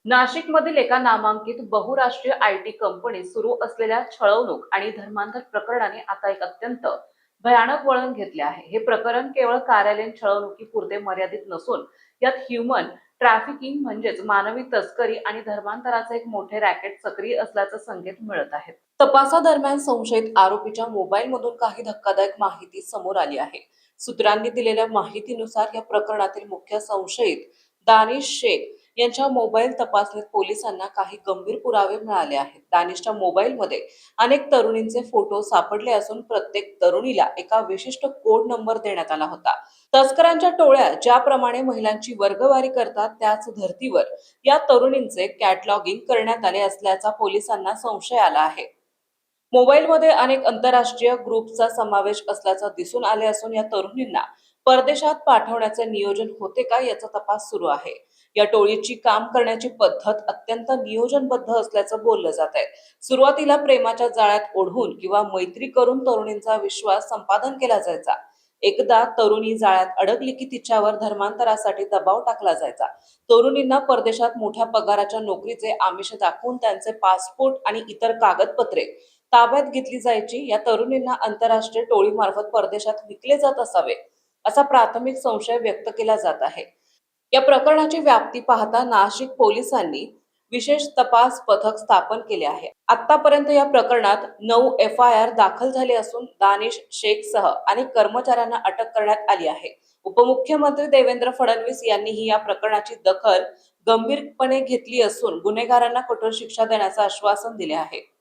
नाशिकमधील एका नामांकित बहुराष्ट्रीय आयटी कंपनीत सुरू असलेल्या छळवणूक आणि धर्मांतर प्रकरणाने आता एक अत्यंत भयानक वळण घेतले आहे. हे प्रकरण केवळ कार्यालयीन छळवणुकीपुरते मर्यादित नसून यात ह्युमन ट्रॅफिकिंग म्हणजेच मानवी तस्करी आणि धर्मांतराचे एक मोठे रॅकेट सक्रिय असल्याचे संकेत मिळत आहेत. तपासादरम्यान संशयित आरोपीच्या मोबाईलमधून काही धक्कादायक माहिती समोर आली आहे. सूत्रांनी दिलेल्या माहितीनुसार या प्रकरणातील मुख्य संशयित दानिश शेख यांच्या मोबाईल तपासणीत पोलिसांना काही गंभीर पुरावे मिळाले आहेत. दानिशच्या मोबाईलमध्ये अनेक तरुणींचे फोटो सापडले असून प्रत्येक तरुणीला एका विशिष्ट कोड नंबर देण्यात आला होता. तस्करांच्या टोळ्या ज्याप्रमाणे महिलांची वर्गवारी करतात त्याच धर्तीवर या तरुणींचे कॅटलॉगिंग करण्यात आले असल्याचा पोलिसांना संशय आला आहे. मोबाईलमध्ये अनेक आंतरराष्ट्रीय ग्रुपचा समावेश असल्याचं दिसून आले असून या तरुणींना परदेशात पाठवण्याचे नियोजन होते का याचा तपास सुरू आहे. या टोळीची काम करण्याची पद्धत अत्यंत नियोजनबद्ध असल्याचं बोललं जात आहे. सुरुवातीला प्रेमाच्या जाळ्यात ओढून किंवा मैत्री करून तरुणींचा विश्वास संपादन केला जायचा. एकदा तरुणी जाळ्यात अडकली की तिच्यावर धर्मांतरासाठी दबाव टाकला जायचा. तरुणींना परदेशात मोठ्या पगाराच्या नोकरीचे आमिष दाखवून त्यांचे पासपोर्ट आणि इतर कागदपत्रे ताब्यात घेतली जायची. या तरुणींना आंतरराष्ट्रीय टोळीमार्फत परदेशात विकले जात असावे असा प्राथमिक संशय व्यक्त केला जात आहे. या प्रकरणाची व्याप्ती पाहता नाशिक पोलिसांनी विशेष तपास पथक स्थापन केले आहे. आतापर्यंत या प्रकरणात 9 FIR दाखल झाले असून दानिश शेखसह अनेक कर्मचाऱ्यांना अटक करण्यात आली आहे. उपमुख्यमंत्री देवेंद्र फडणवीस यांनीही या प्रकरणाची दखल गंभीरपणे घेतली असून गुन्हेगारांना कठोर शिक्षा देण्याचे आश्वासन दिले आहे.